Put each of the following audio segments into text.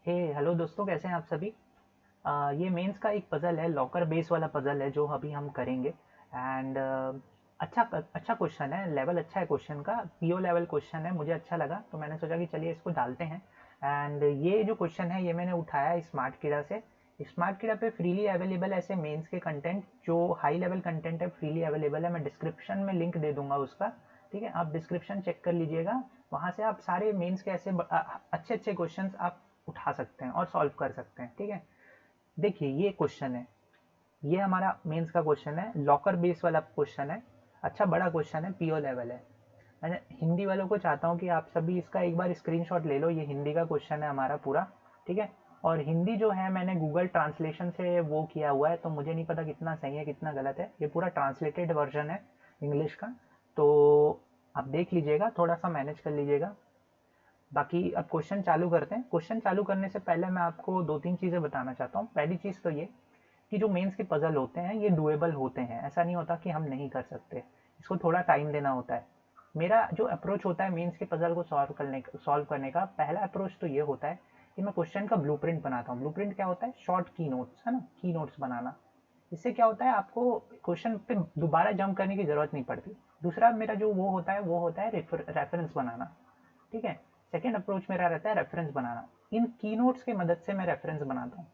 Hello दोस्तों, कैसे हैं आप सभी। ये मेंस का एक पज़ल है, लॉकर बेस वाला पज़ल है जो अभी हम करेंगे। एंड अच्छा अच्छा क्वेश्चन है, लेवल अच्छा है क्वेश्चन का, पीओ लेवल क्वेश्चन है, मुझे अच्छा लगा तो मैंने सोचा कि चलिए इसको डालते हैं। एंड ये जो क्वेश्चन है ये मैंने उठाया है स्मार्ट कीड़ा से। स्मार्ट कीड़ा पे फ्रीली अवेलेबल ऐसे मेंस के कंटेंट जो हाई लेवल कंटेंट है, फ्रीली अवेलेबल है। मैं डिस्क्रिप्शन में लिंक दे दूंगा उसका, ठीक है। आप डिस्क्रिप्शन चेक कर लीजिएगा, वहाँ से आप सारे मेंस के ऐसे अच्छे अच्छे क्वेश्चंस आप उठा सकते हैं और सॉल्व कर सकते हैं, ठीक है। देखिए ये क्वेश्चन है, ये हमारा मेंस का क्वेश्चन है, लॉकर बेस वाला क्वेश्चन है। अच्छा बड़ा क्वेश्चन है, पीओ लेवल है। मैं हिंदी वालों को चाहता हूँ कि आप सभी इसका एक बार स्क्रीनशॉट ले लो। ये हिंदी का क्वेश्चन है हमारा पूरा, ठीक है। और हिंदी जो है मैंने गूगल ट्रांसलेशन से वो किया हुआ है, तो मुझे नहीं पता कितना सही है कितना गलत है। ये पूरा ट्रांसलेटेड वर्जन है इंग्लिश का, तो आप देख लीजिएगा, थोड़ा सा मैनेज कर लीजिएगा। बाकी अब क्वेश्चन चालू करते हैं। क्वेश्चन चालू करने से पहले मैं आपको दो तीन चीज़ें बताना चाहता हूँ। पहली चीज़ तो ये कि जो मेंस के पजल होते हैं ये डुएबल होते हैं, ऐसा नहीं होता कि हम नहीं कर सकते, इसको थोड़ा टाइम देना होता है। मेरा जो अप्रोच होता है मेंस के पजल को सॉल्व करने का पहला अप्रोच तो ये होता है कि मैं क्वेश्चन का ब्लूप्रिंट बनाता हूँ। ब्लूप्रिंट क्या होता है? शॉर्ट की नोट्स, है ना, की नोट्स बनाना। इससे क्या होता है, आपको क्वेश्चन पे दोबारा जंप करने की जरूरत नहीं पड़ती। दूसरा मेरा जो वो होता है रेफरेंस बनाना, ठीक है। सेकेंड अप्रोच मेरा रहता है रेफरेंस बनाना। इन की नोट्स की मदद से मैं रेफरेंस बनाता हूँ।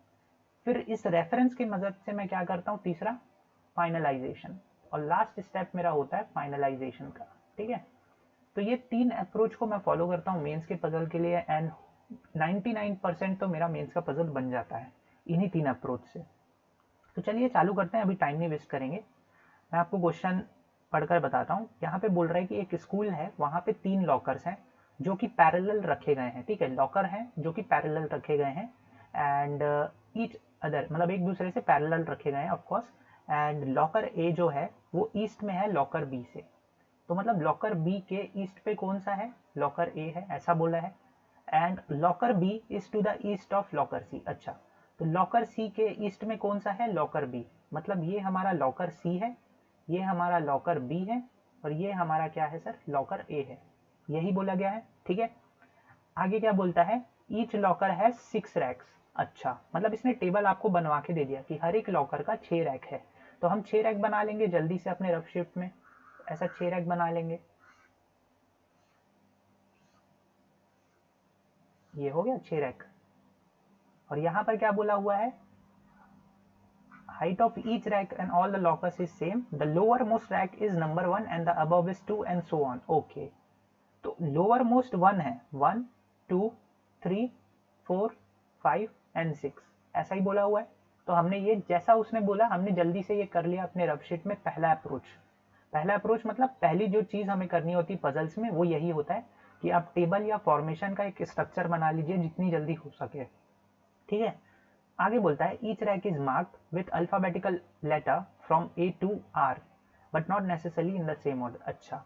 फिर इस रेफरेंस की मदद से मैं क्या करता हूँ, तीसरा फाइनलाइजेशन। और लास्ट स्टेप मेरा होता है फाइनलाइजेशन का, ठीक है। तो ये तीन अप्रोच को मैं फॉलो करता हूँ मेंस के पजल के लिए, एंड 99% तो मेरा मेंस का पजल बन जाता है इन्हीं तीन अप्रोच से। तो चलिए चालू करते हैं, अभी टाइम नहीं वेस्ट करेंगे। मैं आपको क्वेश्चन पढ़कर बताता हूँ। यहाँ पे बोल रहा है कि एक स्कूल है, वहाँ पे 3 लॉकर्स हैं जो कि पैरेलल रखे गए हैं, ठीक है। लॉकर हैं जो कि पैरेलल रखे गए हैं, एंड ईच अदर मतलब एक दूसरे से पैरेलल रखे गए हैं ऑफ कोर्स। एंड लॉकर ए जो है वो ईस्ट में है लॉकर बी से, तो मतलब लॉकर बी के ईस्ट पे कौन सा है? लॉकर ए है, ऐसा बोला है। And locker B is to the east of locker C. अच्छा, तो लॉकर सी के ईस्ट में कौन सा है? Locker B. मतलब ये हमारा लॉकर सी है, ये हमारा लॉकर बी है, और ये हमारा क्या है सर? लॉकर ए है। यही बोला गया है, ठीक है। आगे क्या बोलता है? ईच लॉकर है 6 रैक्स। अच्छा, मतलब इसने टेबल आपको बनवा के दे दिया कि हर एक लॉकर का 6 रैक है। तो हम 6 रैक बना लेंगे जल्दी से अपने रफ शिफ्ट में, ऐसा 6 रैक बना लेंगे। ये हो गया 6 रैक। और यहाँ पर क्या बोला हुआ है? height of each rack and all the lockers is same, the lowermost rack is number 1 and the above is 2 and so on. Okay, तो लोअर मोस्ट 1 है, 1 2 3 4 5 एंड 6, ऐसा ही बोला हुआ है। तो हमने ये जैसा उसने बोला हमने जल्दी से ये कर लिया अपने रफ शीट में। पहला अप्रोच, पहला अप्रोच मतलब पहली जो चीज़ हमें करनी होती है पजल्स में वो यही होता है कि आप टेबल या फॉर्मेशन का एक स्ट्रक्चर बना लीजिए जितनी जल्दी हो सके, ठीक है। आगे बोलता है each rack is marked with alphabetical letter from A to R but not necessarily in the same order. अच्छा,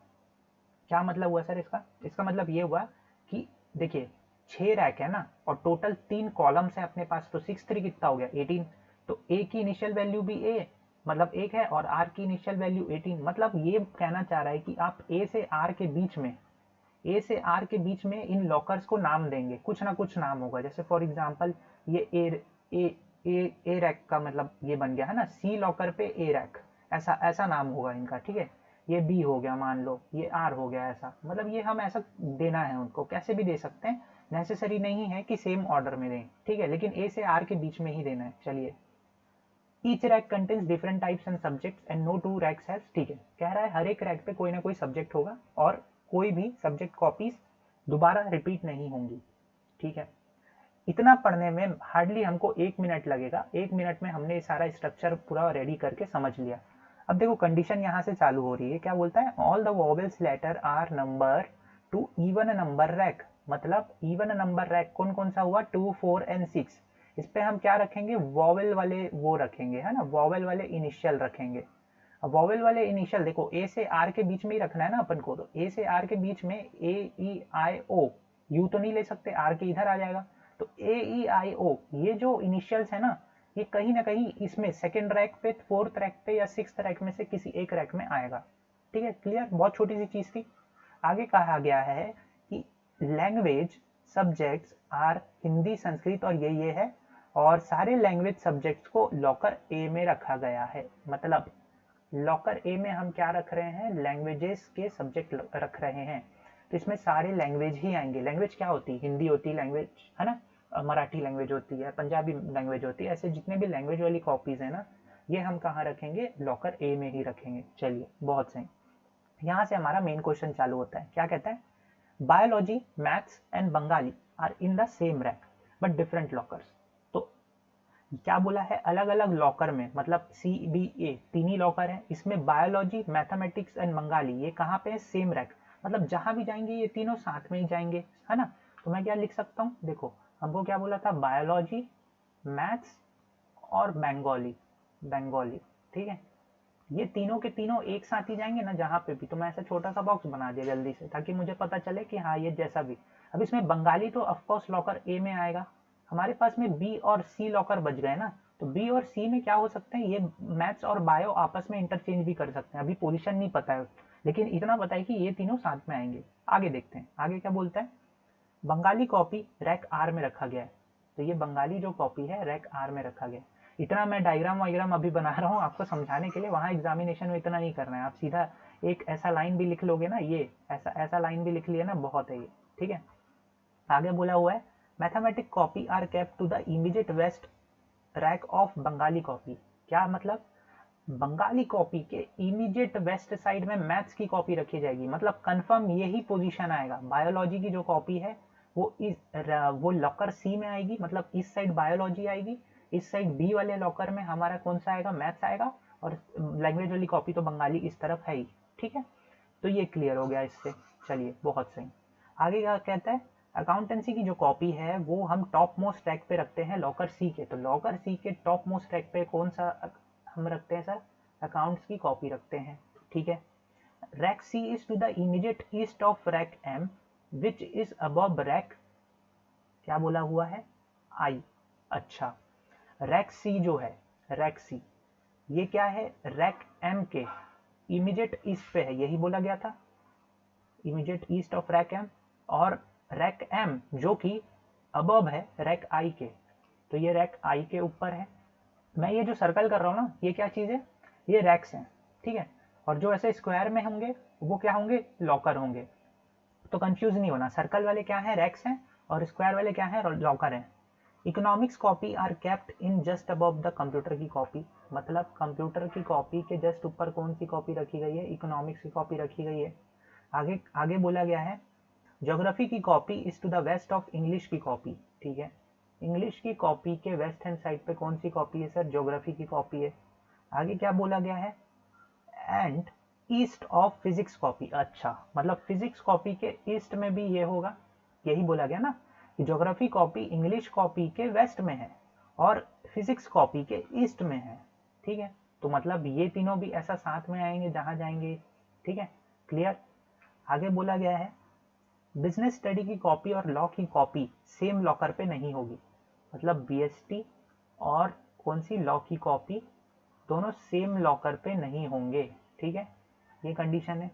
क्या मतलब हुआ सर इसका? इसका मतलब ये हुआ कि देखिए 6 रैक है ना, और टोटल 3 कॉलम्स है अपने पास, तो 6 3 कितना हो गया? 18। तो ए की इनिशियल वैल्यू भी ए मतलब 1 है, और आर की इनिशियल वैल्यू 18। मतलब ये कहना चाह रहा है कि आप ए से आर के बीच में, ए से आर के बीच में इन लॉकर्स को नाम देंगे, कुछ ना कुछ नाम होगा। जैसे फॉर एग्जांपल ये ए ए रैक का मतलब ये बन गया है ना, सी लॉकर पे ए रैक, ऐसा ऐसा नाम होगा इनका, ठीक है। ये बी हो गया मान लो, ये आर हो गया, ऐसा मतलब ये हम ऐसा देना है उनको, कैसे भी दे सकते हैं, नेसेसरी नहीं है कि सेम ऑर्डर में दें, ठीक है, लेकिन ए से आर के बीच में ही देना है। चलिए, each rack contains different types and subjects and no two racks has, ठीक है, कह रहा है हर एक रैक पे कोई ना कोई सब्जेक्ट होगा और कोई भी सब्जेक्ट कॉपीज दोबारा रिपीट नहीं होंगी, ठीक है। इतना पढ़ने में हार्डली हमको 1 मिनट लगेगा। 1 मिनट में हमने सारा स्ट्रक्चर पूरा रेडी करके समझ लिया। अब देखो कंडीशन यहाँ से चालू हो रही है, क्या बोलता है? All the vowels letter are number to even number rack. मतलब इवन नंबर रैक कौन कौन सा हुआ? 2 4 एंड 6। इस पे हम क्या रखेंगे? वॉवेल वाले वो रखेंगे, है ना, वॉवेल वाले इनिशियल रखेंगे। अब वॉवेल वाले इनिशियल देखो ए से आर के बीच में ही रखना है ना अपन को, तो ए से आर के बीच में ए ई आई ओ, यू तो नहीं ले सकते, आर के इधर आ जाएगा। तो ए ई आई ओ ये जो इनिशियल्स है ना, ये कहीं ना कहीं इसमें सेकेंड रैक पे, फोर्थ रैक पे या सिक्स्थ रैक में से किसी एक रैक में आएगा, ठीक है। क्लियर? बहुत छोटी सी चीज थी। आगे कहा गया है कि language subjects are Hindi, Sanskrit और ये है, और सारे लैंग्वेज सब्जेक्ट्स को लॉकर ए में रखा गया है। मतलब लॉकर ए में हम क्या रख रहे हैं, लैंग्वेजेस के सब्जेक्ट रख रहे हैं, तो इसमें सारे लैंग्वेज ही आएंगे। लैंग्वेज क्या होती है, हिंदी होती है लैंग्वेज, है ना, मराठी लैंग्वेज होती है, पंजाबी लैंग्वेज होती है, ऐसे जितने भी लैंग्वेज वाली कॉपीज है ना, ये हम कहाँ रखेंगे, लॉकर ए में ही रखेंगे। चलिए बहुत सही। यहाँ से हमारा मेन क्वेश्चन चालू होता है। क्या कहता है, biology, maths and Bengali are in the same rack but different lockers. तो क्या बोला है, अलग अलग लॉकर में, मतलब CBA तीन ही लॉकर है, इसमें बायोलॉजी, मैथमेटिक्स एंड बंगाली ये कहाँ पे है, सेम रैक, मतलब जहां भी जाएंगे ये तीनों साथ में ही जाएंगे, है ना। तो मैं क्या लिख सकता हूँ, देखो हमको क्या बोला था, बायोलॉजी, मैथ्स और बंगाली, बंगाली, ठीक है, ये तीनों के तीनों एक साथ ही जाएंगे ना जहाँ पे भी। तो मैं ऐसा छोटा सा बॉक्स बना दिया जल्दी से, ताकि मुझे पता चले कि हाँ ये जैसा भी। अब इसमें बंगाली तो ऑफकोर्स लॉकर ए में आएगा, हमारे पास में बी और सी लॉकर बच गए ना, तो बी और सी में क्या हो सकते हैं, ये मैथ्स और बायो आपस में इंटरचेंज भी कर सकते हैं, अभी पोजीशन नहीं पता है, लेकिन इतना पता है कि ये तीनों साथ में आएंगे। आगे देखते हैं, आगे क्या बोलता है, बंगाली कॉपी रैक आर में रखा गया है। तो ये बंगाली जो कॉपी है रैक आर में रखा गया है। इतना मैं डायग्राम वायग्राम अभी बना रहा हूँ आपको समझाने के लिए, वहाँ एग्जामिनेशन में इतना नहीं करना है, आप सीधा एक ऐसा लाइन भी लिख लोगे ना, ये ऐसा ऐसा लाइन भी लिख लिया ना, बहुत है ये, ठीक है। आगे बोला हुआ है, mathematic copy are kept to the immediate west rack of Bengali copy. क्या मतलब, बंगाली कॉपी के इमीडिएट वेस्ट साइड में मैथ्स की कॉपी रखी जाएगी, मतलब कंफर्म यही पोजीशन आएगा। बायोलॉजी की जो कॉपी है वो लॉकर सी में आएगी, मतलब इस साइड बायोलॉजी आएगी, इस साइड बी वाले लॉकर में हमारा कौन सा आएगा, मैथ्स आएगा, और लैंग्वेज वाली कॉपी तो बंगाली इस तरफ है ही, ठीक है। तो ये क्लियर हो गया इससे। चलिए बहुत सही। आगे क्या कहता है, अकाउंटेंसी की जो कॉपी है वो हम टॉप मोस्ट रैक पे रखते हैं लॉकर सी के। तो लॉकर सी के टॉप मोस्ट रैक पे कौन सा हम रखते हैं सर, अकाउंट्स की कॉपी रखते हैं, ठीक है। Rack C is to the immediate east of rack M which is above rack, क्या बोला हुआ है, आई। अच्छा, रैक सी जो है, रैक सी ये क्या है, रैक एम के इमीडिएट ईस्ट पे है, यही बोला गया था, immediate east of rack M, और रैक एम जो कि अबव है रैक आई के, तो ये रैक आई के ऊपर है। मैं ये जो सर्कल कर रहा हूँ ना, ये क्या चीज़ है, ये रैक्स हैं, ठीक है, और जो ऐसे स्क्वायर में होंगे वो क्या होंगे, लॉकर होंगे। तो कंफ्यूज नहीं होना, सर्कल वाले क्या है, रैक्स हैं, और स्क्वायर वाले क्या है, लॉकर हैं। Economics copy are kept in just above the computer की कॉपी, मतलब कंप्यूटर की कॉपी के जस्ट ऊपर कौन सी कॉपी रखी गई है, इकोनॉमिक्स की कॉपी रखी गई है। आगे आगे बोला गया है, ज्योग्राफी की copy is to the west of English की कॉपी, ठीक है। इंग्लिश की कॉपी के वेस्ट हैंड साइड पे कौन सी कॉपी है सर, ज्योग्राफी की कॉपी है। आगे क्या बोला गया है, and east of physics copy. अच्छा, मतलब फिजिक्स कॉपी के ईस्ट में भी ये होगा, यही बोला गया ना कि ज्योग्राफी कॉपी इंग्लिश कॉपी के वेस्ट में है और फिजिक्स कॉपी के ईस्ट में है, ठीक है। तो मतलब ये तीनों भी ऐसा साथ में आएंगे जहां जाएंगे, ठीक है, क्लियर। आगे बोला गया है, बिजनेस स्टडी की कॉपी और लॉ की कॉपी सेम लॉकर पे नहीं होगी, मतलब बीएसटी और कौन सी लॉ की कॉपी दोनों सेम लॉकर पे नहीं होंगे, ठीक है, ये कंडीशन है।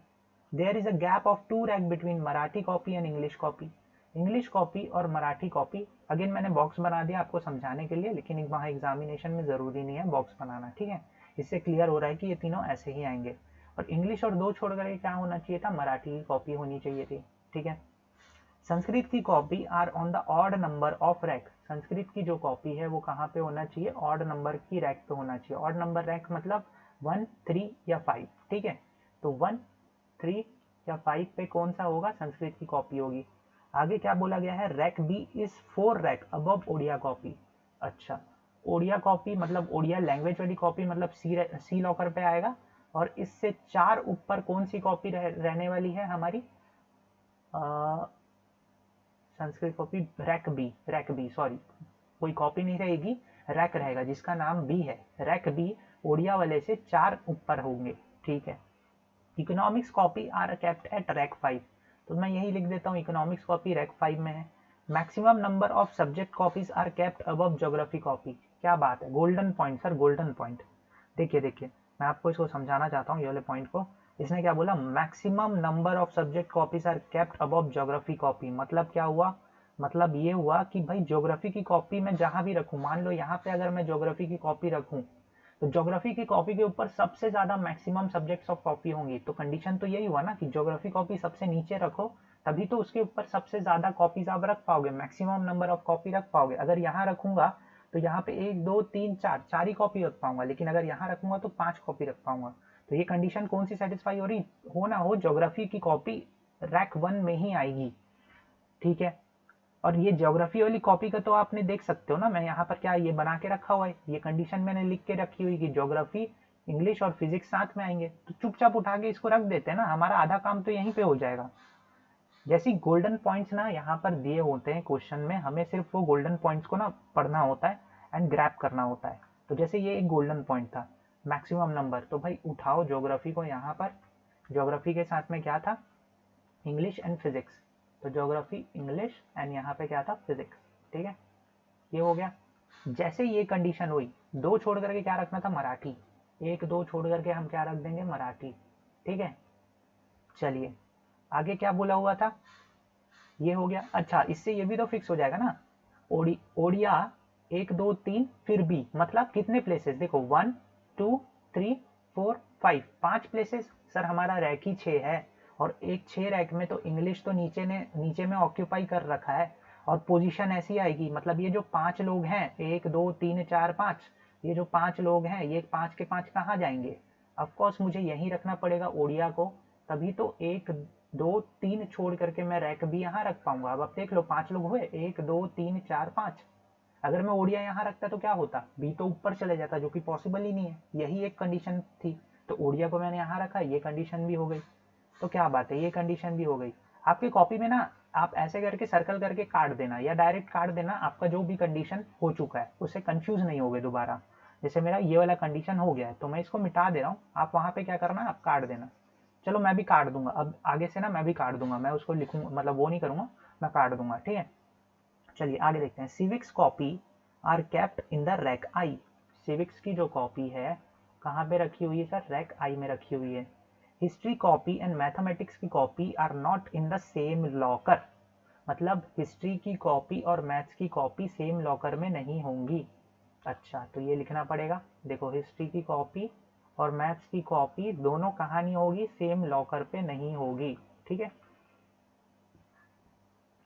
There is a gap of 2 rack between Marathi copy and English copy. English copy और मराठी कॉपी, अगेन मैंने बॉक्स बना दिया आपको समझाने के लिए, लेकिन वहाँ एग्जामिनेशन में ज़रूरी नहीं है बॉक्स बनाना, ठीक है। इससे क्लियर हो रहा है कि ये तीनों ऐसे ही आएंगे, और इंग्लिश और दो छोड़ कर क्या होना चाहिए था, मराठी की कॉपी होनी चाहिए थी, ठीक है। संस्कृत की copy are on the odd number of rack. Sanskrit की जो कॉपी है वो कहाँ पे होना चाहिए, ऑड नंबर की रैक पे होना चाहिए। ऑड नंबर रैक मतलब 1, 3 या 5, ठीक है। तो 1, 3 या 5 पे कौन सा होगा, संस्कृत की कॉपी होगी। आगे क्या बोला गया है, rack B is 4 rack above Odia copy. अच्छा, ओडिया कॉपी मतलब ओडिया लैंग्वेज वाली कॉपी, मतलब सी लॉकर पे आएगा, और इससे 4 ऊपर कौन सी कॉपी रहने वाली है हमारी, Sanskrit copy rack B sorry, कोई कॉपी नहीं रहेगी, रैक रहेगा जिसका नाम बी है, रैक बी ओडिया वाले से 4 ऊपर होंगे, ठीक है। Economics copy are kept at rack 5, तो मैं यही लिख देता हूँ, इकोनॉमिक्स कॉपी रैक 5 में है। Maximum number of subject copies are kept above geography copy. क्या बात है, golden point sir, golden point. देखिए देखिए, मैं आपको इसको समझाना चाहता हूँ ये वाले पॉइंट को। इसने क्या बोला, maximum number of subject copies are kept above geography copy, मतलब क्या हुआ, मतलब ये हुआ कि भाई ज्योग्राफी की कॉपी मैं जहां भी रखूं, मान लो यहाँ पे अगर मैं ज्योग्राफी की कॉपी रखूं, तो ज्योग्राफी की कॉपी के ऊपर सबसे ज्यादा मैक्सिमम सब्जेक्ट्स ऑफ कॉपी होंगी। तो कंडीशन तो यही हुआ ना कि ज्योग्राफी कॉपी सबसे नीचे रखो, तभी तो उसके ऊपर सबसे ज्यादा कॉपीज आप रख पाओगे, मैक्सिमम नंबर ऑफ कॉपी रख पाओगे। अगर यहाँ रखूंगा तो यहाँ पे 1 2 3 4 4 ही कॉपी रख पाऊंगा, लेकिन अगर यहाँ रखूंगा तो 5 कॉपी रख पाऊंगा। तो ये कंडीशन कौन सी सेटिस्फाई हो रही, हो ना हो, ज्योग्राफी की कॉपी रैक 1 में ही आएगी। ठीक है। और ये ज्योग्राफी वाली कॉपी का तो आपने देख सकते हो ना, मैं यहाँ पर क्या ये बना के रखा हुआ है, ये कंडीशन मैंने लिख के रखी हुई कि ज्योग्राफी, इंग्लिश और फिजिक्स साथ में आएंगे, तो चुपचाप उठा के इसको रख देते हैं ना, हमारा आधा काम तो यहीं पे हो जाएगा। जैसे गोल्डन पॉइंट्स ना यहाँ पर दिए होते हैं क्वेश्चन में, हमें सिर्फ वो गोल्डन पॉइंट्स को ना पढ़ना होता है एंड ग्रैप करना होता है। तो जैसे ये एक गोल्डन पॉइंट था, मैक्सिमम नंबर, तो भाई उठाओ ज्योग्राफी को यहाँ पर, ज्योग्राफी के साथ में क्या था, इंग्लिश एंड फिजिक्स, तो ज्योग्राफी इंग्लिश एंड यहाँ पे क्या था, फिजिक्स। ठीक है, ये हो गया। जैसे ये कंडीशन हुई, 2 छोड़ करके क्या रखना था, मराठी, 1 2 छोड़ करके हम क्या रख देंगे, मराठी। ठीक है, चलिए आगे क्या बोला हुआ था, ये हो गया। अच्छा, इससे ये भी तो फिक्स हो जाएगा ना, ओडिया 1 2 3 फिर बी, मतलब कितने प्लेसेस, देखो 1 2 3 4 5, 5 प्लेसेस। सर हमारा रैक ही 6 है, और एक 6 रैक में तो इंग्लिश तो नीचे में ऑक्यूपाई कर रखा है, और पोजीशन ऐसी आएगी, मतलब ये जो 5 लोग हैं, 1 2 3 4 5, ये जो 5 लोग हैं, ये 5 के 5 कहाँ जाएंगे, ऑफकोर्स मुझे यहीं रखना पड़ेगा ओडिया को, तभी तो 1 2 3 छोड़ करके मैं रैक भी यहाँ रख पाऊंगा। अब देख लो 5 लोग हुए, 1 2 3 4 5, अगर मैं ओडिया यहाँ रखता तो क्या होता, बी तो ऊपर चले जाता, जो कि पॉसिबल ही नहीं है, यही एक कंडीशन थी। तो ओडिया को मैंने यहाँ रखा, ये कंडीशन भी हो गई, तो क्या बात है, ये कंडीशन भी हो गई। आपकी कॉपी में ना आप ऐसे करके सर्कल करके काट देना, या डायरेक्ट काट देना, आपका जो भी कंडीशन हो चुका है उससे कंफ्यूज नहीं होगे दोबारा। जैसे मेरा ये वाला कंडीशन हो गया है, तो मैं इसको मिटा दे रहा हूँ, आप वहां पे क्या करना, आप काट देना। चलो मैं भी काट दूंगा, अब आगे से ना मैं भी काट दूंगा, मैं उसको लिखूंगा, मतलब वो नहीं करूंगा, मैं काट दूंगा। ठीक है, चलिए आगे देखते हैं। Civics copy are kept in the rack I, civics की जो कॉपी है कहाँ पे रखी हुई है सर, रैक आई में रखी हुई है। हिस्ट्री कॉपी एंड मैथमेटिक्स की copy are not in the same locker, मतलब हिस्ट्री की कॉपी और मैथ्स की कॉपी सेम लॉकर में नहीं होंगी। अच्छा, तो ये लिखना पड़ेगा, देखो हिस्ट्री की कॉपी और मैथ्स की कॉपी दोनों कहाँ नहीं होगी, सेम लॉकर पे नहीं होगी। ठीक है,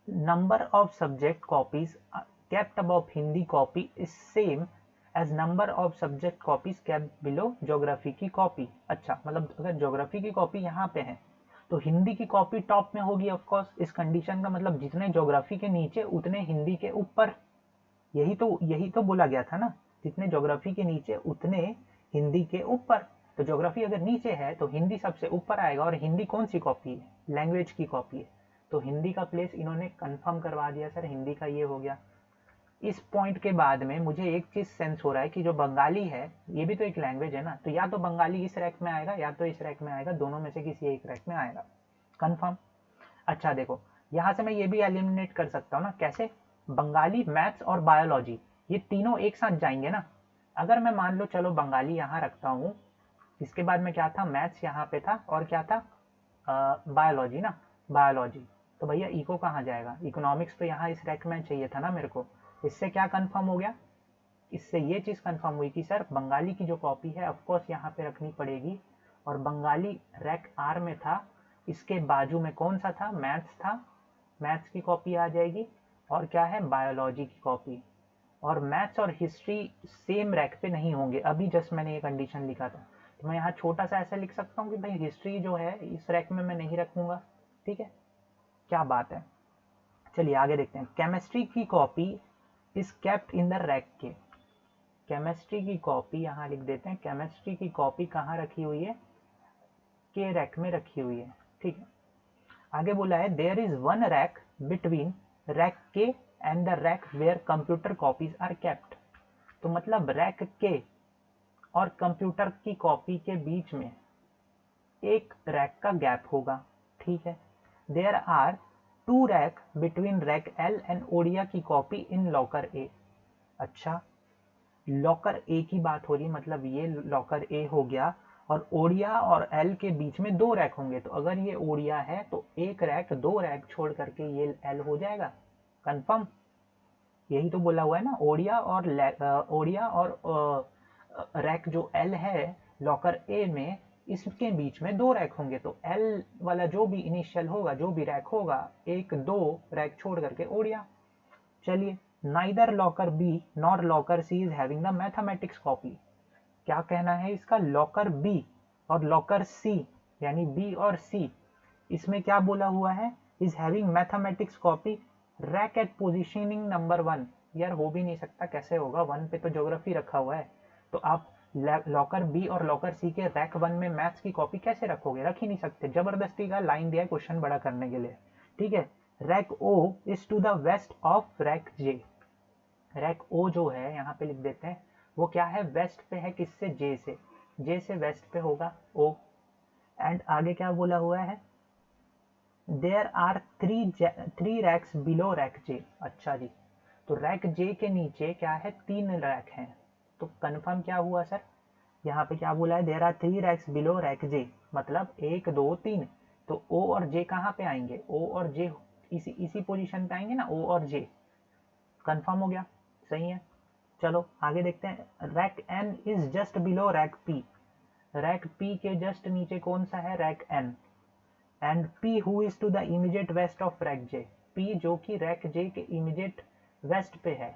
number of subject copies kept above Hindi copy is same as number of subject copies kept below geography की कॉपी। अच्छा, मतलब अगर ज्योग्राफी की कॉपी यहाँ पे है तो हिंदी की कॉपी टॉप में होगी ऑफ कोर्स, इस कंडीशन का मतलब जितने ज्योग्राफी के नीचे उतने हिंदी के ऊपर, यही तो बोला गया था ना, जितने ज्योग्राफी के नीचे उतने हिंदी के ऊपर। तो ज्योग्राफी अगर नीचे है तो हिंदी सबसे ऊपर आएगा, और हिंदी कौन सी कॉपी है, लैंग्वेज की कॉपी है, तो हिंदी का प्लेस इन्होंने कंफर्म करवा दिया सर, हिंदी का ये हो गया। इस पॉइंट के बाद में मुझे एक चीज सेंस हो रहा है कि जो बंगाली है ये भी तो एक लैंग्वेज है ना, तो या तो बंगाली इस रैक में आएगा या तो इस रैक में आएगा, दोनों में से किसी एक रैक में आएगा, कंफर्म। अच्छा देखो, यहाँ से मैं ये भी एलिमिनेट कर सकता हूँ ना, कैसे, बंगाली, मैथ्स और बायोलॉजी ये तीनों एक साथ जाएंगे ना। अगर मैं मान लो चलो बंगाली यहाँ रखता हूँ, इसके बाद में क्या था, मैथ्स यहाँ पे था, और क्या था, बायोलॉजी ना, बायोलॉजी, तो भैया इको कहाँ जाएगा, इकोनॉमिक्स तो यहाँ इस रैक में चाहिए था ना मेरे को। इससे क्या कंफर्म हो गया, इससे ये चीज़ कंफर्म हुई कि सर बंगाली की जो कॉपी है ऑफकोर्स यहाँ पे रखनी पड़ेगी, और बंगाली रैक आर में था, इसके बाजू में कौन सा था, मैथ्स था, मैथ्स की कॉपी आ जाएगी, और क्या है, बायोलॉजी की कॉपी। और मैथ्स और हिस्ट्री सेम रैक पे नहीं होंगे, अभी जस्ट मैंने ये कंडीशन लिखा था, तो मैं यहाँ छोटा सा ऐसा लिख सकता हूँ कि भाई हिस्ट्री जो है इस रैक में मैं नहीं रखूंगा। ठीक है, क्या बात है, चलिए आगे देखते हैं। केमिस्ट्री की copy is kept in the rack के, केमिस्ट्री की कॉपी यहाँ लिख देते हैं, केमिस्ट्री की कॉपी कहाँ रखी हुई है, के रैक में रखी हुई है। ठीक है, आगे बोला है there is one rack between rack K and the rack where computer copies are kept, तो मतलब रैक के और कंप्यूटर की कॉपी के बीच में एक रैक का गैप होगा। ठीक है, there are 2 rack between rack L and Odia की कॉपी इन लॉकर ए। अच्छा, लॉकर ए की बात हो रही, मतलब ये लॉकर ए हो गया, और ओडिया और एल के बीच में 2 रैक होंगे, तो अगर ये ओडिया है तो एक रैक 2 रैक छोड़ करके ये एल हो जाएगा, कंफर्म, यही तो बोला हुआ है ना। ओडिया और रैक जो एल है लॉकर ए में, इसके बीच में 2 रैक होंगे, तो एल वाला जो भी इनिशियल होगा, जो भी रैक होगा, 1 2 रैक छोड़ करके ओडिया। चलिए, neither locker B nor locker C is having the mathematics copy. क्या कहना है इसका, लॉकर बी और लॉकर सी यानी बी और सी, इसमें क्या बोला हुआ है, is having mathematics copy rack at positioning number 1। यार हो भी नहीं सकता, कैसे होगा, 1 पे तो ज्योग्राफी रखा हुआ है, तो आप लॉकर बी और लॉकर सी के रैक 1 में मैथ्स की कॉपी कैसे रखोगे, रख ही नहीं सकते। जबरदस्ती का लाइन दिया है क्वेश्चन बड़ा करने के लिए। ठीक है, rack O is to the west of rack J. Rack O जो है यहाँ पे लिख देते हैं, वो क्या है, वेस्ट पे है, किससे, जे से, जे से वेस्ट पे होगा ओ। एंड आगे क्या बोला हुआ है, there are three racks below rack J. अच्छा जी, तो रैक जे के नीचे क्या है, 3 रैक हैं, तो कंफर्म क्या हुआ सर, यहाँ पे क्या बोला है, there are 3 racks below rack J, मतलब 1 2 3, तो ओ और जे कहाँ पे आएंगे, ओ और जे इसी इसी पोजीशन पे आएंगे ना, ओ और जे। कंफर्म हो गया, सही है। चलो आगे देखते हैं, rack N is just below rack P. Rack P के जस्ट नीचे कौन सा है, rack N. And P who is to the immediate west of rack J. P जो कि रैक जे के इमीडिएट वेस्ट पे है।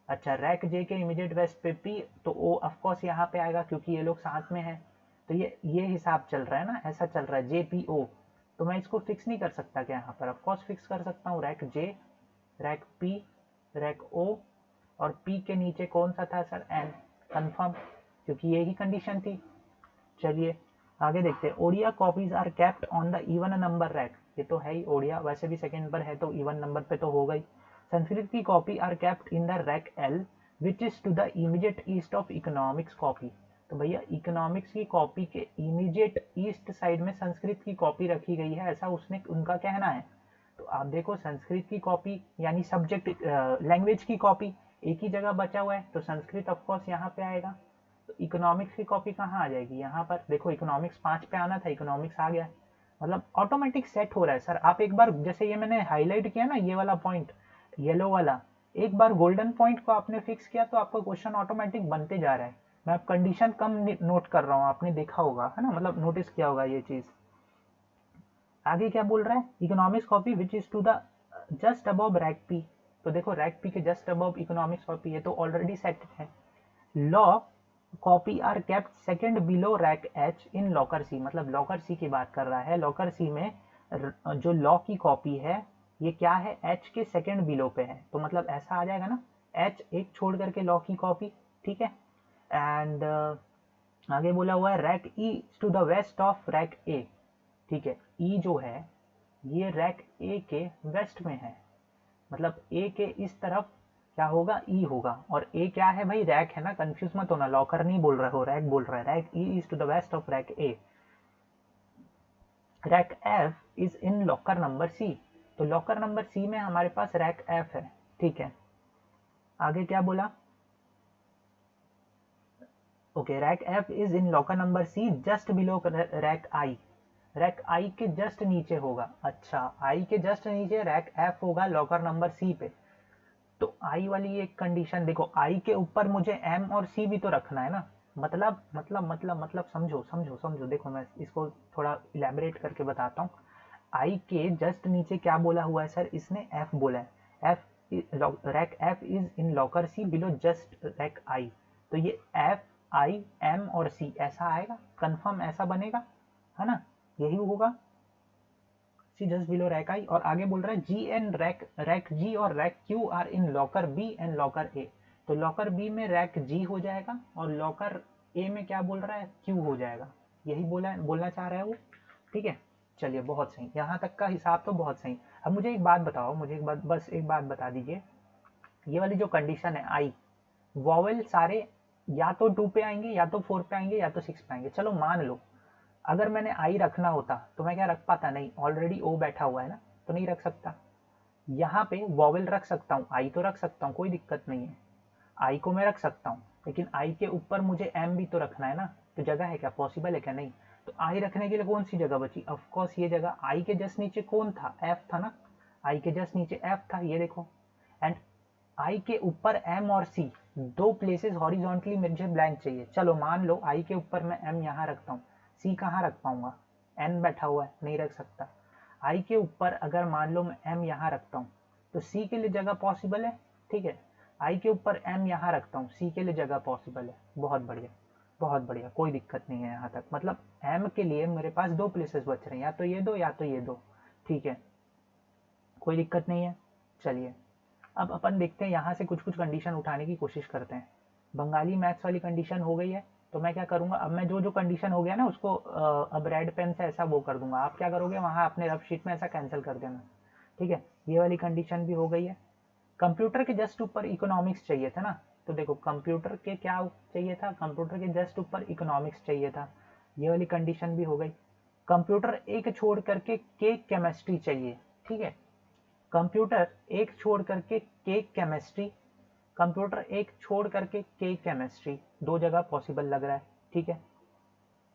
अच्छा, रैक जे के इमीडिएट वेस्ट पे पी, तो ओ ऑफकोर्स यहाँ पे आएगा क्योंकि ये लोग साथ में है, तो ये हिसाब चल रहा है ना, ऐसा चल रहा है जे पी ओ। तो मैं इसको फिक्स नहीं कर सकता क्या, यहाँ पर ऑफकोर्स फिक्स कर सकता हूँ, rack J, rack P, rack O, और पी के नीचे कौन सा था सर, एन। कंफर्म, क्योंकि यही कंडीशन थी। चलिए आगे देखते हैं, Odia copies are kept on the even number rack. ये तो है ही, ओडिया वैसे भी सेकंड पर है तो इवन नंबर पे तो होगा ही। संस्कृत की copy are kept in the rack L which is to the immediate east of economics copy. तो भैया इकोनॉमिक्स की कॉपी के इमीडिएट ईस्ट साइड में संस्कृत की कॉपी रखी गई है, ऐसा उसने उनका कहना है। तो आप देखो, संस्कृत की कॉपी यानी सब्जेक्ट लैंग्वेज की कॉपी एक ही जगह बचा हुआ है, तो संस्कृत ऑफकोर्स यहाँ पे आएगा। तो इकोनॉमिक्स की कॉपी कहाँ आ जाएगी, यहाँ पर देखो, इकोनॉमिक्स 5 पे आना था, इकोनॉमिक्स आ गया, मतलब ऑटोमेटिक सेट हो रहा है सर। आप एक बार, जैसे ये मैंने हाईलाइट किया ना, ये वाला पॉइंट, येलो वाला, एक बार गोल्डन पॉइंट को आपने फिक्स किया तो आपका क्वेश्चन ऑटोमेटिक बनते जा रहा है। मैं अब कंडीशन कम नोट कर रहा हूँ, आपने देखा होगा है ना, मतलब नोटिस किया होगा ये चीज। आगे क्या बोल रहा है, economics copy which is to the just above rack P. तो देखो, रैक पी के जस्ट अबव इकोनॉमिक्स कॉपी है, तो ऑलरेडी सेट है। Law copy are kept second below rack H in locker C, मतलब लॉकर सी की बात कर रहा है। लॉकर सी में जो लॉ की कॉपी है, ये क्या है, एच के सेकंड बिलो पे है, तो मतलब ऐसा आ जाएगा ना, एच एक छोड़ करके लॉ की कॉपी। ठीक है, एंड आगे बोला हुआ है, rack E to the west of rack A. ठीक है, ई जो है ये रैक ए के वेस्ट में है, मतलब ए के इस तरफ क्या होगा, ई होगा, और ए क्या है भाई, रैक है ना, कंफ्यूज मत होना, लॉकर नहीं बोल रहे हो, रैक बोल रहा है। Rack E is to the west of rack A. Rack F is in locker number C. तो लॉकर नंबर सी में हमारे पास रैक एफ है। ठीक है, आगे क्या बोला, okay, rack F is in locker number C just below rack I. Rack I के जस्ट नीचे होगा। अच्छा, आई के जस्ट नीचे रैक एफ होगा लॉकर नंबर सी पे। तो आई वाली एक कंडीशन देखो, आई के ऊपर मुझे एम और सी भी तो रखना है ना, मतलब समझो समझो समझो, देखो मैं इसको थोड़ा इलेबरेट करके बताता हूँ। आई के जस्ट नीचे क्या बोला हुआ है सर, इसने एफ बोला है। F, rack F is in locker C below just rack I, तो ये एफ आई एम और सी ऐसा आएगा, कंफर्म ऐसा बनेगा, है ना, यही होगा, सी जस्ट बिलो रैक आई। और आगे बोल रहा है, जी एंड रैक जी और rack Q are in locker B and locker A. तो लॉकर बी में रैक जी हो जाएगा और लॉकर ए में क्या बोल रहा है, क्यू हो जाएगा, यही बोलना चाह रहा है वो। ठीक है, चलिए बहुत सही, यहाँ तक का हिसाब तो बहुत सही। अब मुझे एक बात बताओ, मुझे एक बात, बस एक बात बता दीजिए, ये वाली जो कंडीशन है आई, वॉवेल सारे या तो 2 पे आएंगे, या तो 4 पे आएंगे, या तो 6 पे आएंगे। चलो मान लो अगर मैंने आई रखना होता तो मैं क्या रख पाता, नहीं, ऑलरेडी ओ बैठा हुआ है ना, तो नहीं रख सकता। यहाँ पे वॉवेल रख सकता हूँ, आई तो रख सकता हूँ, कोई दिक्कत नहीं है, आई को मैं रख सकता हूँ, लेकिन आई के ऊपर मुझे एम भी तो रखना है ना, तो जगह है क्या, पॉसिबल है क्या, नहीं। तो आई रखने के लिए कौन सी जगह बची, ऑफकोर्स ये जगह, आई के जस्ट नीचे कौन था, एफ था ना, आई के जस्ट नीचे एफ था, ये देखो। एंड आई के ऊपर एम और सी दो प्लेसेस हॉरिजॉन्टली मुझे ब्लैंक चाहिए। चलो मान लो आई के ऊपर मैं एम यहाँ रखता हूँ, सी कहाँ रख पाऊंगा, एन बैठा हुआ है नहीं रख सकता। आई के ऊपर अगर मान लो मैं एम यहाँ रखता हूँ तो सी के लिए जगह पॉसिबल है, ठीक है। आई के ऊपर एम यहाँ रखता हूँ, सी के लिए जगह पॉसिबल है। बहुत बढ़िया, बहुत बढ़िया, कोई दिक्कत नहीं है यहाँ तक। मतलब एम के लिए मेरे पास दो प्लेसेस बच रहे हैं, या तो ये दो या तो ये दो, ठीक है, कोई दिक्कत नहीं है। चलिए अब अपन देखते हैं यहाँ से कुछ कुछ कंडीशन उठाने की कोशिश करते हैं। बंगाली मैथ्स वाली कंडीशन हो गई है, तो मैं क्या करूँगा, अब मैं जो जो कंडीशन हो गया ना उसको अब रेड पेन से ऐसा वो कर दूंगा। आप क्या करोगे, वहाँ अपने रफ शीट में ऐसा कैंसिल कर देना, ठीक है। ये वाली कंडीशन भी हो गई है। कंप्यूटर के जस्ट ऊपर इकोनॉमिक्स चाहिए था ना, तो देखो कंप्यूटर के क्या चाहिए था, कंप्यूटर के जस्ट ऊपर इकोनॉमिक्स चाहिए था, ये वाली कंडीशन भी हो गई। कंप्यूटर एक छोड़ करके केक केमिस्ट्री चाहिए, ठीक है। कंप्यूटर एक छोड़ करके केक केमिस्ट्री, कंप्यूटर एक छोड़ करके केक केमिस्ट्री, दो जगह पॉसिबल लग रहा है, ठीक है,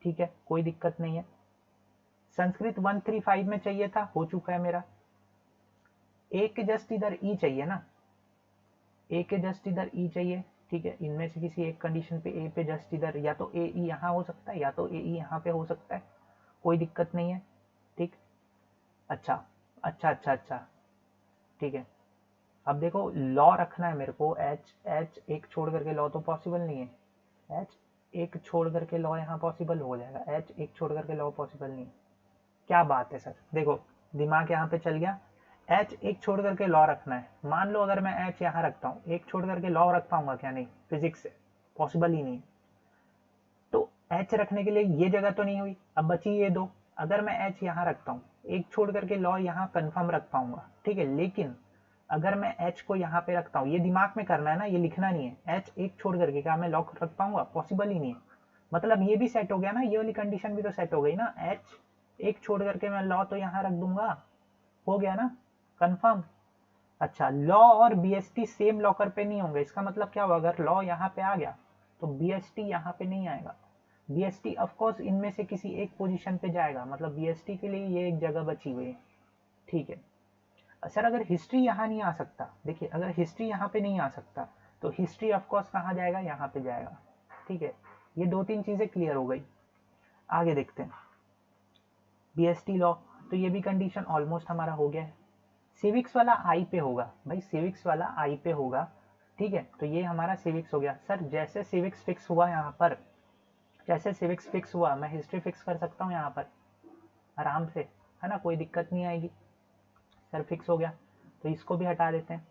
ठीक है, कोई दिक्कत नहीं है। संस्कृत 135 में चाहिए था, हो चुका है मेरा। ए के जस्ट इधर ई चाहिए ना, ए के जस्ट इधर ई चाहिए, ठीक है। इनमें से किसी एक कंडीशन पे ए पे जस्ट इधर, या तो ए ई यहाँ हो सकता है या तो ए ई यहाँ पे हो सकता है, कोई दिक्कत नहीं है, ठीक। अच्छा अच्छा अच्छा अच्छा, ठीक है। अब देखो लॉ रखना है मेरे को, एच एच एक छोड़ करके लॉ तो पॉसिबल नहीं है, एच एक छोड़ करके लॉ यहाँ पॉसिबल हो जाएगा, एच एक छोड़ करके लॉ पॉसिबल नहीं है। क्या बात है सर, देखो दिमाग यहाँ पे चल गया। एच एक छोड़ करके लॉ रखना है, मान लो अगर मैं एच यहाँ रखता हूँ, एक छोड़ करके लॉ रख पाऊंगा क्या, नहीं, फिजिक्स से पॉसिबल ही नहीं। तो एच रखने के लिए ये जगह तो नहीं हुई, अब बची ये दो। अगर मैं एच यहाँ रखता हूँ, एक छोड़ करके लॉ यहाँ कंफर्म रख पाऊंगा, ठीक है। लेकिन अगर मैं एच को यहाँ पे रखता हूँ, ये दिमाग में करना है ना, ये लिखना नहीं है। एच एक छोड़ करके क्या मैं लॉ रख पाऊंगा, पॉसिबल ही नहीं है। मतलब ये भी सेट हो गया ना, ये वाली कंडीशन भी तो सेट हो गई ना, एच एक छोड़ करके मैं लॉ तो यहाँ रख दूंगा, हो गया ना कंफर्म। अच्छा, लॉ और बीएसटी सेम लॉकर पे नहीं होंगे, इसका मतलब क्या हुआ, अगर लॉ यहाँ पे आ गया तो बीएसटी यहाँ पे नहीं आएगा। बीएसटी ऑफ कोर्स इनमें से किसी एक पोजीशन पे जाएगा, मतलब बीएसटी के लिए ये एक जगह बची हुई है, ठीक है। सर अगर हिस्ट्री यहाँ नहीं आ सकता, देखिए अगर हिस्ट्री यहाँ पे नहीं आ सकता तो हिस्ट्री ऑफ कोर्स कहाँ जाएगा, यहाँ पे जाएगा, ठीक है। ये दो तीन चीजें क्लियर हो गई। आगे देखते हैं बीएसटी लॉ, तो ये भी कंडीशन ऑलमोस्ट हमारा हो गया है। सिविक्स वाला आई पे होगा भाई, सिविक्स वाला आई पे होगा, ठीक है। तो ये हमारा सिविक्स हो गया। सर जैसे सिविक्स फिक्स हुआ यहाँ पर, जैसे सिविक्स फिक्स हुआ मैं हिस्ट्री फिक्स कर सकता हूँ यहाँ पर आराम से, है ना, कोई दिक्कत नहीं आएगी। सर फिक्स हो गया, तो इसको भी हटा देते हैं।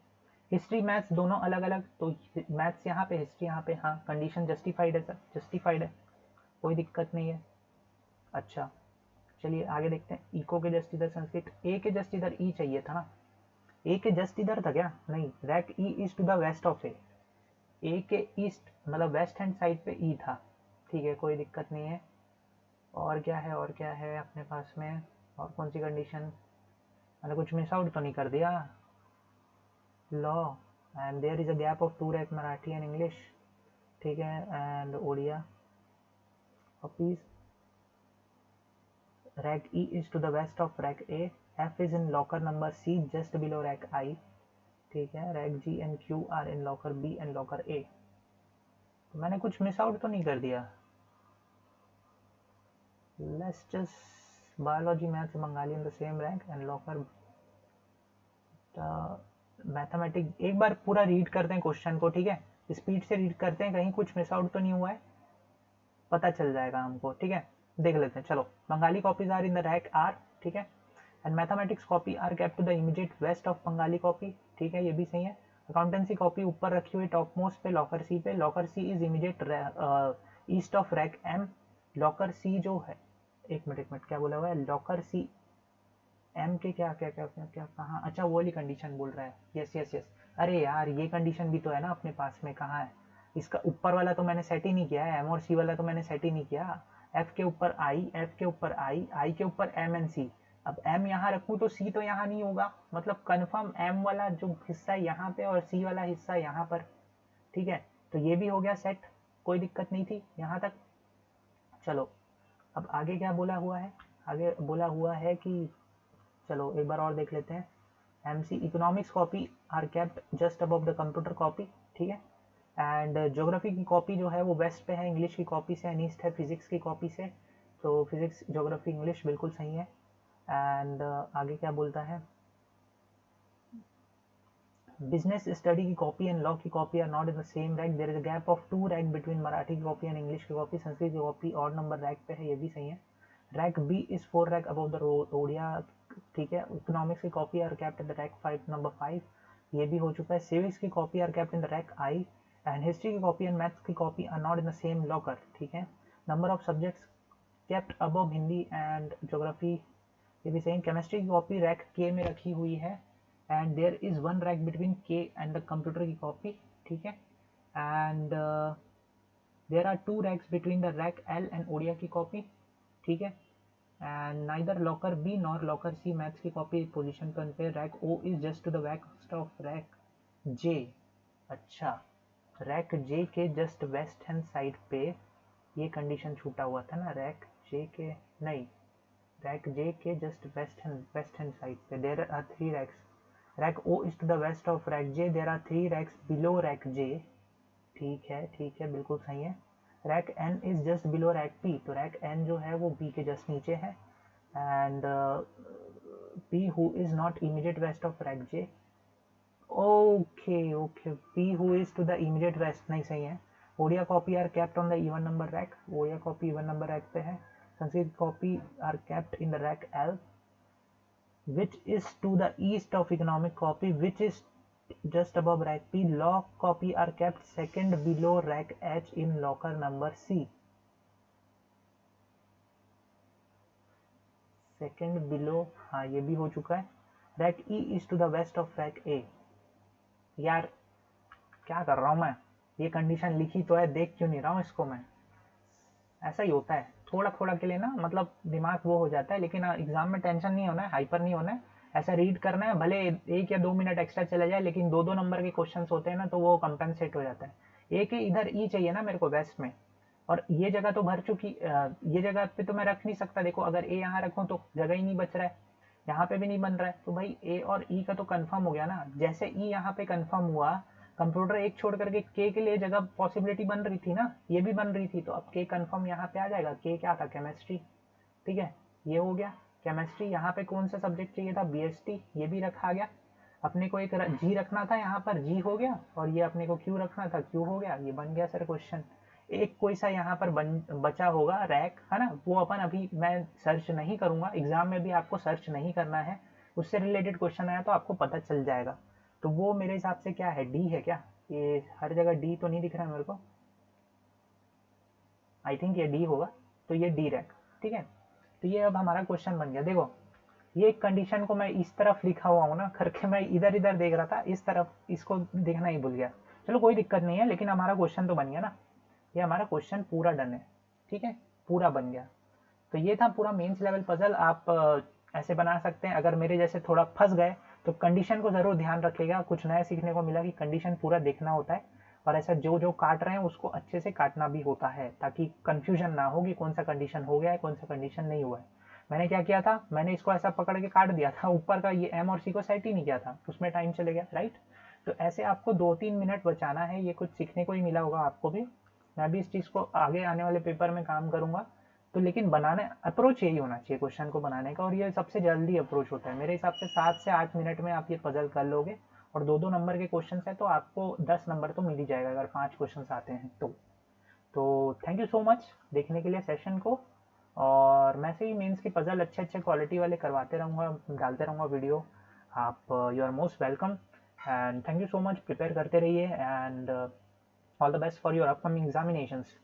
हिस्ट्री मैथ्स दोनों अलग अलग, तो मैथ्स यहाँ पे हिस्ट्री यहाँ पे, हाँ कंडीशन जस्टिफाइड है सर, जस्टिफाइड है, कोई दिक्कत नहीं है। अच्छा चलिए आगे देखते हैं। इको के जस्ट इधर संस्कृत, ए के जस्ट इधर ई चाहिए था ना, ए के जस्ट इधर था क्या, नहीं, rack E is to the west of A के ईस्ट मतलब वेस्ट हैंड साइड पे ई था, ठीक है, कोई दिक्कत नहीं है। और क्या है, और क्या है अपने पास में, और कौन सी कंडीशन, मैंने कुछ मिस आउट तो नहीं कर दिया। Law and there is a gap of 2 rack Marathi and English, ठीक है, and Odia copies. Rack E is to the west of rack A, F is in locker number C just below rack I, ठीक है। Rack G and Q are in locker B and locker A. तो मैंने कुछ miss out तो नहीं कर दिया। Let's just biology maths Bengali in the same rank and locker mathematics. एक बार पूरा रीड करते हैं क्वेश्चन को, ठीक है, स्पीड से रीड करते हैं, कहीं कुछ मिस आउट तो नहीं हुआ है, पता चल जाएगा हमको, ठीक है। देख लेते हैं, चलो। Bengali copies are in the rack R, ठीक है, and mathematics copy are kept to the immediate west of Bengali copy, ठीक है, ये भी सही है। अकाउंटेंसी कॉपी ऊपर रखी हुई टॉप मोस्ट पे लॉकर सी पे, locker C is immediate east of rack M. Locker C जो है, एक मिनट क्या बोला हुआ है, लॉकर सी एम के क्या क्या क्या क्या क्या कहाँ, अच्छा वो वाली कंडीशन बोल रहा है, यस यस यस। अरे यार ये कंडीशन भी तो है ना अपने पास में, कहाँ है, इसका ऊपर वाला तो मैंने सेट ही नहीं किया है, एम और सी वाला तो मैंने सेट ही नहीं किया। एफ के ऊपर आई, एफ के ऊपर आई के ऊपर एम एंड सी। अब एम यहाँ रखूँ तो सी तो यहाँ नहीं होगा, मतलब कन्फर्म एम वाला जो हिस्सा यहाँ पे और सी वाला हिस्सा यहाँ पर, ठीक है। तो ये भी हो गया सेट, कोई दिक्कत नहीं थी यहाँ तक। चलो अब आगे क्या बोला हुआ है, आगे बोला हुआ है कि, चलो एक बार और देख लेते हैं। MC economics copy are kept just above the computer copy, ठीक है। एंड ज्योग्राफी की कॉपी जो है वो वेस्ट पे है, इंग्लिश की कॉपी से, एंड ईस्ट है फिजिक्स की कॉपी से। तो फिजिक्स, ज्योग्राफी, इंग्लिश बिल्कुल सही है। एंड आगे क्या बोलता है, बिजनेस स्टडी की कॉपी एंड लॉ की copy are not in the same rack, there is a gap of 2 rack between Marathi की कॉपी एंड इंग्लिश की कॉपी। संस्कृत की कॉपी ऑड नंबर रैक पे है, ये भी सही है। Rack B is 4 rack above the Odia, ठीक है। इकोनॉमिक्स की copy are kept in the rack 5, number 5, ये भी हो चुका है। सिविक्स की copy are kept in the rack I, and history की कॉपी एंड मैथ्स की copy are not in the same locker, ठीक है। Number of subjects kept above Hindi and geography, ये भी सही। केमिस्ट्री की कॉपी रैक के में रखी हुई है, and there is 1 rack between K and the computer की कॉपी, ठीक है। And there are 2 racks between the rack L and Odia की कॉपी, ठीक है। And neither locker B nor locker C maths की कॉपी पोजीशन पर पे, rack O is just to the west of rack J. अच्छा, rack J के just west hand side पे ये कंडीशन छूटा हुआ था ना, रैक जे के नहीं, रैक जे के जस्ट वेस्ट हैंड साइड पे there are 3 racks, rack O is to the west of rack J, there are 3 racks below rack J, ठीक है, बिल्कुल सही है। Rack N is just below rack P, तो rack N जो है वो बी के जस्ट नीचे है। And P who is not immediate west of rack J, okay, P who is to the immediate waste नहीं सही है। Odia copy are kept on the even number rack, Odia copy even number rack पे है। Sanskrit copy are kept in the rack L, which is to the east of economic copy, which is just above rack P. Law copy are kept second below rack H in locker number C. Second below, हाँ ये भी हो चुका है। Rack E is to the west of rack A. यार क्या कर रहा हूँ मैं, ये कंडीशन लिखी तो है, देख क्यों नहीं रहा हूँ इसको मैं। ऐसा ही होता है थोड़ा थोड़ा के लिए ना, मतलब दिमाग वो हो जाता है, लेकिन एग्जाम में टेंशन नहीं होना है, हाइपर नहीं होना है। ऐसा रीड करना है, भले 1 या 2 मिनट एक्स्ट्रा चला जाए, लेकिन 2-2 नंबर के क्वेश्चन होते हैं ना, तो वो कंपेंसेट हो जाता है। एक ही इधर ई चाहिए ना मेरे को वेस्ट में, और ये जगह तो भर चुकी, ये जगह पे तो मैं रख नहीं सकता। देखो अगर ए यहाँ रखूँ तो जगह ही नहीं बच रहा है, यहाँ पे भी नहीं बन रहा है, तो भाई ए और ई का तो कंफर्म हो गया ना। जैसे ई यहाँ पे कंफर्म हुआ, कंप्यूटर एक छोड़ करके के लिए जगह पॉसिबिलिटी बन रही थी ना, ये भी बन रही थी, तो अब के कंफर्म यहाँ पे आ जाएगा। के क्या था, केमिस्ट्री, ठीक है, ये हो गया केमिस्ट्री। यहाँ पे कौन सा सब्जेक्ट चाहिए था, बीएसटी, ये भी रखा गया। अपने को एक जी रखना था, यहाँ पर जी हो गया, और ये अपने को क्यू रखना था, क्यू हो गया, ये बन गया सर क्वेश्चन। एक कोई सा यहाँ पर बचा होगा रैक, है ना, वो अपन अभी मैं सर्च नहीं करूंगा, एग्जाम में भी आपको सर्च नहीं करना है, उससे रिलेटेड क्वेश्चन आया तो आपको पता चल जाएगा। तो वो मेरे हिसाब से क्या है, डी है क्या, ये हर जगह डी तो नहीं दिख रहा है मेरे को, आई थिंक ये डी होगा, तो ये डी रैक, ठीक है। तो ये अब हमारा क्वेश्चन बन गया। देखो ये कंडीशन को मैं इस तरफ लिखा हुआ हूँ ना करके, मैं इधर इधर देख रहा था, इस तरफ इसको देखना ही भूल गया। चलो कोई दिक्कत नहीं है, लेकिन हमारा क्वेश्चन तो बन गया ना, ये हमारा क्वेश्चन पूरा डन है, ठीक है, पूरा बन गया। तो ये था पूरा मेंस लेवल पजल। आप ऐसे बना सकते हैं। अगर मेरे जैसे थोड़ा फंस गए तो कंडीशन को जरूर ध्यान रखिएगा, कुछ नया सीखने को मिला कि कंडीशन पूरा देखना होता है, और ऐसा जो जो काट रहे हैं उसको अच्छे से काटना भी होता है, ताकि कंफ्यूजन ना हो कि कौन सा कंडीशन हो गया है, कौन सा कंडीशन नहीं हुआ है। मैंने क्या किया था, मैंने इसको ऐसा पकड़ के काट दिया था, ऊपर का ये एम और सी को सेट ही नहीं किया था, उसमें टाइम चले गया, राइट। तो ऐसे आपको 2-3 मिनट बचाना है, ये कुछ सीखने को ही मिला होगा आपको भी। मैं भी इस चीज़ को आगे आने वाले पेपर में काम करूंगा। तो लेकिन बनाने अप्रोच यही होना चाहिए क्वेश्चन को बनाने का, और ये सबसे जल्दी अप्रोच होता है मेरे हिसाब से। 7 से 8 मिनट में आप ये पजल कर लोगे, और 2-2 नंबर के क्वेश्चन है तो आपको 10 नंबर तो मिल ही जाएगा, अगर 5 क्वेश्चन आते हैं तो थैंक यू सो मच देखने के लिए सेशन को। और मैं से ही मेंस की पजल अच्छे अच्छे क्वालिटी वाले करवाते रहूँगा, डालते रहूँगा वीडियो। आप you are most welcome, and thank you so much. Prepare करते रहिए, and all the best for your upcoming examinations.